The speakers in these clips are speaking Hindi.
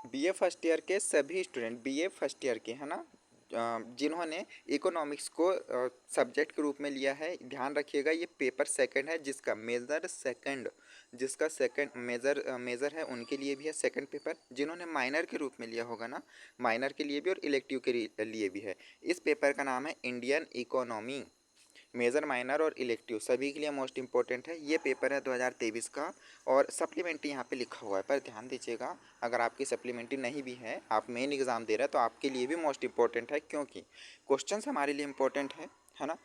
बीए फर्स्ट ईयर के सभी स्टूडेंट, बीए फर्स्ट ईयर के है ना, जिन्होंने इकोनॉमिक्स को सब्जेक्ट के रूप में लिया है, ध्यान रखिएगा ये पेपर सेकंड है, जिसका मेजर सेकंड, जिसका सेकंड मेजर मेजर है उनके लिए भी है सेकंड पेपर। जिन्होंने माइनर के रूप में लिया होगा ना, माइनर के लिए भी और इलेक्टिव के लिए भी है। इस पेपर का नाम है इंडियन इकोनॉमी। मेजर माइनर और इलेक्टिव सभी के लिए मोस्ट इंपॉर्टेंट है। ये पेपर है 2023 का और सप्लीमेंट्री यहाँ पे लिखा हुआ है, पर ध्यान दीजिएगा अगर आपकी सप्लीमेंट्री नहीं भी है, आप मेन एग्जाम दे रहे हैं, तो आपके लिए भी मोस्ट इंपॉर्टेंट है, क्योंकि क्वेश्चंस हमारे लिए इंपॉर्टेंट है ना,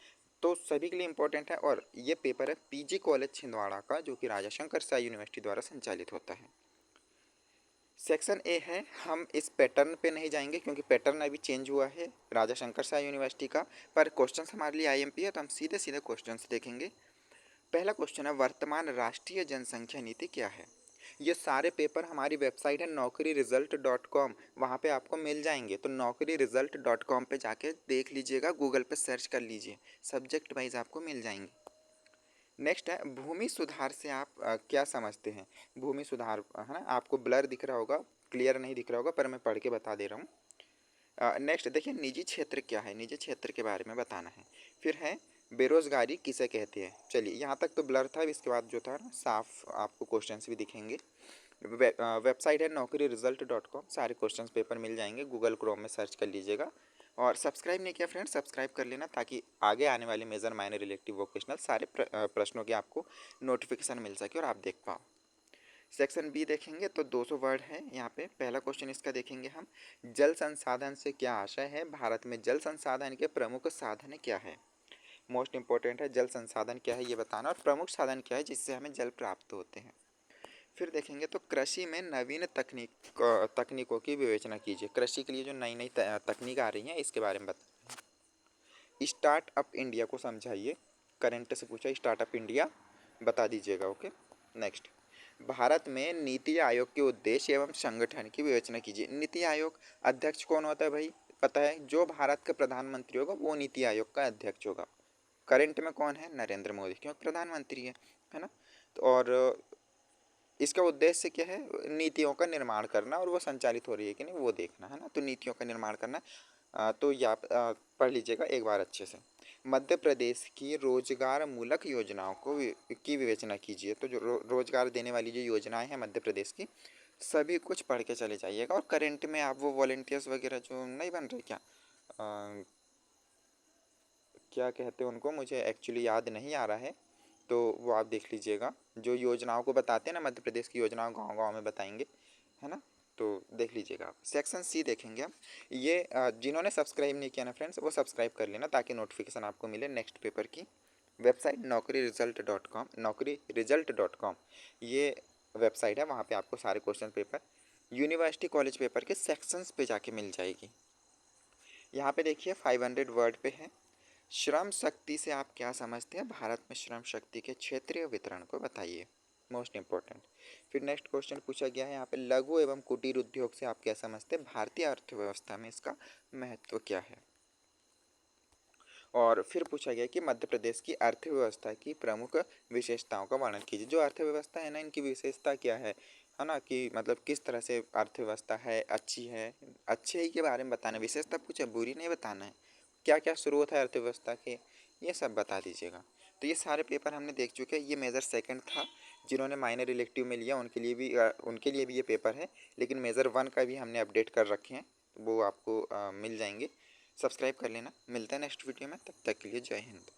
तो सभी के लिए इंपॉर्टेंट है। और ये पेपर है पीजी कॉलेज छिंदवाड़ा का, जो कि राजा शंकर शाह यूनिवर्सिटी द्वारा संचालित होता है। सेक्शन ए है, हम इस पैटर्न पे नहीं जाएंगे क्योंकि पैटर्न अभी चेंज हुआ है राजा शंकर शाह यूनिवर्सिटी का, पर क्वेश्चंस हमारे लिए आईएमपी है, तो हम सीधे सीधे क्वेश्चंस देखेंगे। पहला क्वेश्चन है, वर्तमान राष्ट्रीय जनसंख्या नीति क्या है। ये सारे पेपर हमारी वेबसाइट है naukriresult.com, वहाँ पे आपको मिल जाएंगे, तो naukriresult.com पे जाके देख लीजिएगा, गूगल पे सर्च कर लीजिए, सब्जेक्ट वाइज आपको मिल जाएंगे। नेक्स्ट है, भूमि सुधार से आप क्या समझते हैं। भूमि सुधार है ना, आपको ब्लर दिख रहा होगा, क्लियर नहीं दिख रहा होगा, पर मैं पढ़ के बता दे रहा हूँ। नेक्स्ट देखिए, निजी क्षेत्र क्या है, निजी क्षेत्र के बारे में बताना है। फिर है, बेरोजगारी किसे कहते हैं। चलिए यहाँ तक तो ब्लर था, इसके बाद जो था ना साफ आपको क्वेश्चंस भी दिखेंगे। वेबसाइट है naukriresult.com, सारे क्वेश्चंस पेपर मिल जाएंगे, गूगल क्रोम में सर्च कर लीजिएगा। और सब्सक्राइब नहीं किया फ्रेंड्स, सब्सक्राइब कर लेना, ताकि आगे आने वाले मेजर माइनर इलेक्टिव वोकेशनल सारे प्रश्नों की आपको नोटिफिकेशन मिल सके और आप देख पाओ। सेक्शन बी देखेंगे तो 200 वर्ड है यहाँ पे। पहला क्वेश्चन इसका देखेंगे हम, जल संसाधन से क्या आशय है, भारत में जल संसाधन के प्रमुख साधन क्या है। मोस्ट इंपॉर्टेंट है, जल संसाधन क्या है ये बताना, और प्रमुख साधन क्या है जिससे हमें जल प्राप्त होते हैं। फिर देखेंगे तो कृषि में नवीन तकनीकों की विवेचना कीजिए। कृषि के लिए जो नई नई तकनीक आ रही हैं इसके बारे में बताइए। स्टार्टअप इंडिया को समझाइए, करंट से पूछा, स्टार्टअप इंडिया बता दीजिएगा। ओके। नेक्स्ट, भारत में नीति आयोग के उद्देश्य एवं संगठन की विवेचना कीजिए। नीति आयोग अध्यक्ष कौन होता है भाई, पता है, जो भारत का प्रधानमंत्री होगा वो नीति आयोग का अध्यक्ष होगा। करंट में कौन है, नरेंद्र मोदी, क्योंकि प्रधानमंत्री है ना। तो और इसका उद्देश्य क्या है, नीतियों का निर्माण करना, और वो संचालित हो रही है कि नहीं वो देखना, है ना, तो नीतियों का निर्माण करना। तो या पढ़ लीजिएगा एक बार अच्छे से। मध्य प्रदेश की रोजगार मूलक योजनाओं की विवेचना कीजिए। तो जो रोजगार देने वाली जो योजनाएं हैं मध्य प्रदेश की, सभी कुछ पढ़ के चले जाइएगा। और करंट में आप वो वॉलेंटियर्स वगैरह जो नहीं बन रहे क्या, क्या कहते हैं उनको, मुझे एक्चुअली याद नहीं आ रहा है, तो वो आप देख लीजिएगा। जो योजनाओं को बताते हैं ना, मध्य प्रदेश की योजनाओं गांव गांव में बताएंगे, है ना, तो देख लीजिएगा आप। सेक्शन सी देखेंगे हम। ये जिन्होंने सब्सक्राइब नहीं किया ना फ्रेंड्स, वो सब्सक्राइब कर लेना ताकि नोटिफिकेशन आपको मिले नेक्स्ट पेपर की। वेबसाइट naukriresult.com, naukriresult.com ये वेबसाइट है, वहाँ पे आपको सारे question paper university college paper के सेक्शंस पे जाके मिल जाएगी। यहाँ पे देखिए 500 वर्ड पे है, श्रम शक्ति से आप क्या समझते हैं, भारत में श्रम शक्ति के क्षेत्रीय वितरण को बताइए, मोस्ट इंपॉर्टेंट। फिर नेक्स्ट क्वेश्चन पूछा गया है यहाँ पे, लघु एवं कुटीर उद्योग से आप क्या समझते हैं, भारतीय अर्थव्यवस्था में इसका महत्व क्या है। और फिर पूछा गया कि मध्य प्रदेश की अर्थव्यवस्था की प्रमुख विशेषताओं का वर्णन कीजिए। जो अर्थव्यवस्था है ना, इनकी विशेषता क्या है ना, कि मतलब किस तरह से अर्थव्यवस्था है, अच्छी है, अच्छे ही के बारे में बताना है, विशेषता पूछे, बुरी नहीं बताना है, क्या क्या स्रोत है अर्थव्यवस्था के, ये सब बता दीजिएगा। तो ये सारे पेपर हमने देख चुके हैं। ये मेजर सेकंड था, जिन्होंने माइनर इलेक्टिव में लिया उनके लिए भी ये पेपर है, लेकिन मेजर वन का भी हमने अपडेट कर रखे हैं, तो वो आपको मिल जाएंगे। सब्सक्राइब कर लेना, मिलते हैं नेक्स्ट वीडियो में, तब तक के लिए जय हिंद।